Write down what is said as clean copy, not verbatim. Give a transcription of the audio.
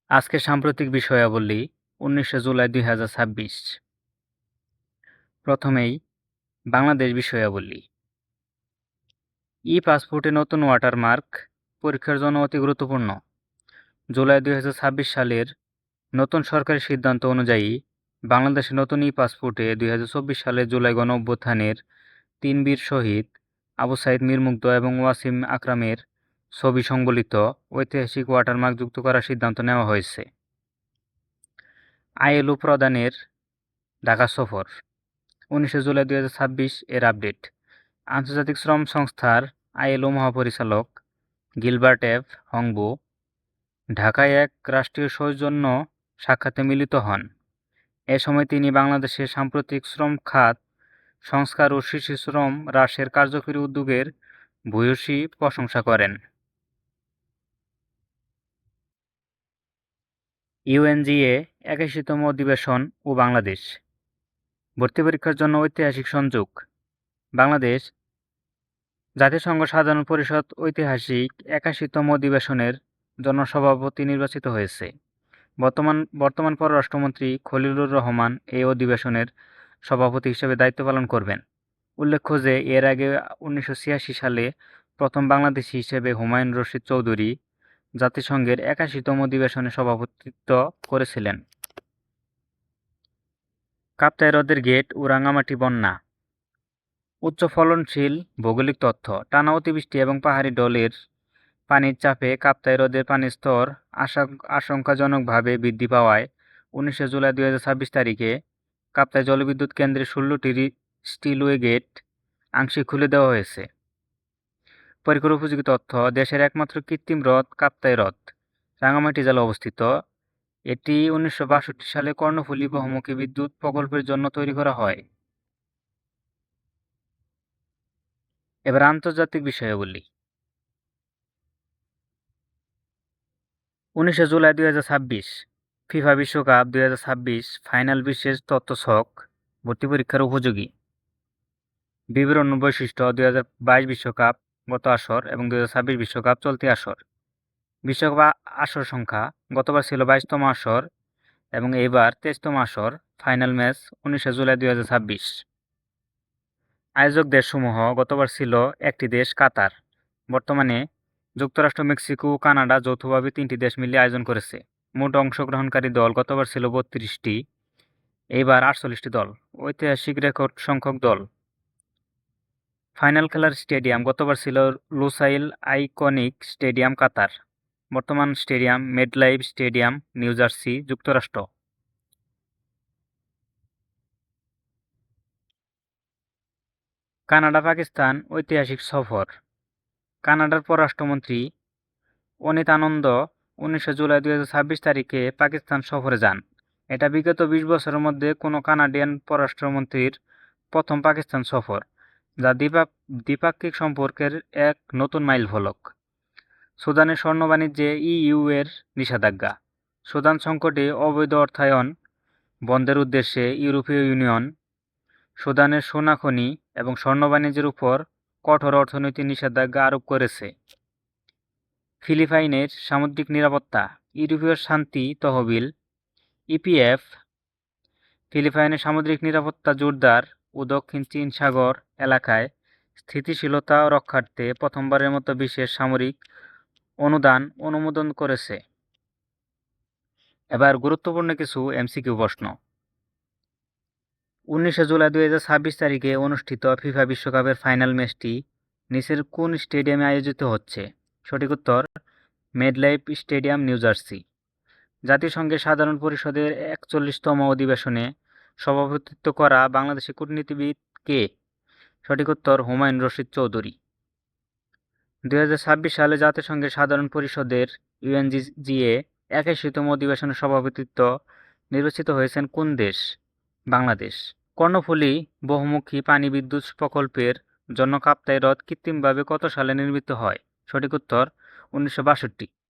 আজকের সাম্প্রতিক বিষয়াবলী ১৯শে জুলাই ২০২৬। প্রথমেই বাংলাদেশ বিষয়াবলী। ই-পাসপোর্টে নতুন ওয়াটারমার্ক পরীক্ষার জন্য অতি গুরুত্বপূর্ণ। জুলাই ২০২৬ সালের নতুন সরকারি সিদ্ধান্ত অনুযায়ী বাংলাদেশে নতুন ই-পাসপোর্টে ২০২৪ সালের জুলাই গণঅভ্যুত্থানের ৩ বীর শহীদ আবু সাঈদ মীর মুগ্ধ এবং ওয়াসিম আকরামের ছবি সংবলিত ঐতিহাসিক ওয়াটারমার্ক যুক্ত করার সিদ্ধান্ত নেওয়া হয়েছে। আইএলও প্রধানের ঢাকা সফর। ১৯শে জুলাই ২০২৬ এর আপডেট। আন্তর্জাতিক শ্রম সংস্থার আইএলও মহাপরিচালক গিলবার্ট এফ হংবো ঢাকায় এক রাষ্ট্রীয় সৌজন্য সাক্ষাতে মিলিত হন। এ সময় তিনি বাংলাদেশের সাম্প্রতিক শ্রম খাত সংস্কার ও শিশু শ্রম হ্রাসের কার্যকরী উদ্যোগের ভূয়সী প্রশংসা করেন। ইউএনজিএ ৮১তম অধিবেশন ও বাংলাদেশ। ভর্তি পরীক্ষার জন্য ঐতিহাসিক সংযোগ। বাংলাদেশ জাতিসংঘ সাধারণ পরিষদ ঐতিহাসিক ৮১তম অধিবেশনের জন্য সভাপতি নির্বাচিত হয়েছে। বর্তমান পররাষ্ট্রমন্ত্রী খলিলুর রহমান এই অধিবেশনের সভাপতি হিসেবে দায়িত্ব পালন করবেন। উল্লেখ্য যে এর আগে ১৯৮৬ সালে প্রথম বাংলাদেশি হিসেবে হুমায়ুন রশিদ চৌধুরী জাতিসংঘের ৮১তম অধিবেশনে সভাপতিত্ব করেছিলেন। কাপ্তাই হ্রদের গেট ও রাঙামাটি বন্যা। উচ্চ ফলনশীল ভৌগোলিক তথ্য। টানা অতিবৃষ্টি এবং পাহাড়ি ঢলের পানির চাপে কাপ্তাই হ্রদের পানির স্তর আশঙ্কাজনকভাবে বৃদ্ধি পাওয়ায় ১৯শে জুলাই ২০২৬ তারিখে কাপ্তাই জলবিদ্যুৎ কেন্দ্রের ১৬টি স্পিলওয়ে গেট আংশিক খুলে দেওয়া হয়েছে। পরীক্ষার উপযোগী তথ্য। দেশের একমাত্র কৃত্রিম হ্রদ কাপ্তাই হ্রদ রাঙামাটি জেলায় অবস্থিত। এটি ১৯৬২ সালে কর্ণফুলী বহুমুখী বিদ্যুৎ প্রকল্পের জন্য তৈরি করা হয়। এবার আন্তর্জাতিক বিষয়াবলী। ১৯শে জুলাই ২০২৬ ফিফা বিশ্বকাপ ২০২৬ ফাইনাল বিশেষ তথ্য ছক। ভর্তি পরীক্ষার উপযোগী বিবরণ বৈশিষ্ট্য। ২০২২ বিশ্বকাপ গত আসর এবং ২০২৬ বিশ্বকাপ চলতি আসর। বিশ্বকাপ আসর সংখ্যা গতবার ছিল ২২তম আসর এবং এইবার ২৩তম আসর। ফাইনাল ম্যাচ ১৯শে জুলাই ২০২৬। আয়োজক দেশসমূহ গতবার ছিল একটি দেশ কাতার। বর্তমানে যুক্তরাষ্ট্র, মেক্সিকো ও কানাডা যৌথভাবে ৩টি দেশ মিলিয়ে আয়োজন করেছে। মোট অংশগ্রহণকারী দল গতবার ছিল ৩২টি, এইবার ৪৮টি দল। ঐতিহাসিক রেকর্ড সংখ্যক দল। ফাইনাল খেলার স্টেডিয়াম গতবার ছিল লুসাইল আইকনিক স্টেডিয়াম কাতার। বর্তমান stadium MetLife stadium new jersey, যুক্তরাষ্ট্র। কানাডা পাকিস্তান ঐতিহাসিক সফর। কানাডার পররাষ্ট্রমন্ত্রী অনিত আনন্দ ১৯শে জুলাই ২০২৬ তারিখে পাকিস্তান সফরে যান। এটা বিগত ২০ বছরের মধ্যে কোনো কানাডিয়ান পররাষ্ট্রমন্ত্রীর প্রথম পাকিস্তান সফর, যা দ্বিপাক্ষিক সম্পর্কের এক নতুন মাইলফলক। সুদানের স্বর্ণ বাণিজ্যে ইইউ এর নিষেধাজ্ঞা। সুদান সংকটে অবৈধ অর্থায়ন বন্ধের উদ্দেশ্যে ইউরোপীয় ইউনিয়ন সুদানের সোনা খনি এবং স্বর্ণ বাণিজ্যের উপর কঠোর অর্থনৈতিক নিষেধাজ্ঞা আরোপ করেছে। ফিলিপাইনের সামুদ্রিক নিরাপত্তা। ইউরোপীয় শান্তি তহবিল ইপিএফ ফিলিপাইনের সামুদ্রিক নিরাপত্তা জোরদার ও দক্ষিণ চীন সাগর এলাকায় স্থিতিশীলতা রক্ষার্থে প্রথমবারের মতো বিশেষ সামরিক অনুদান অনুমোদন করেছে। এবার গুরুত্বপূর্ণ কিছু এমসিকিউ প্রশ্ন। ১৯শে জুলাই ২০২৬ তারিখে অনুষ্ঠিত ফিফা বিশ্বকাপের ফাইনাল ম্যাচটি নিচের কোন স্টেডিয়ামে আয়োজিত হচ্ছে? সঠিক উত্তর মেডলাইফ স্টেডিয়াম, নিউ জার্সি। জাতিসংঘের সাধারণ পরিষদের ৪১তম অধিবেশনে সভাপতিত্ব করা বাংলাদেশি কূটনীতিবিদ কে? সঠিক উত্তর হুমায়ুন রশিদ চৌধুরী। ২০২৬ সালে জাতিসংঘের সাধারণ পরিষদের ইউএনজিএ ৮১তম অধিবেশনে সভাপতিত্ব নির্বাচিত হয়েছেন কোন দেশ? বাংলাদেশ। কর্ণফুলী বহুমুখী পানি বিদ্যুৎ প্রকল্পের জন্য কাপ্তাই হ্রদ কৃত্রিমভাবে কত সালে নির্মিত হয়? সঠিক উত্তর ১৯৬২।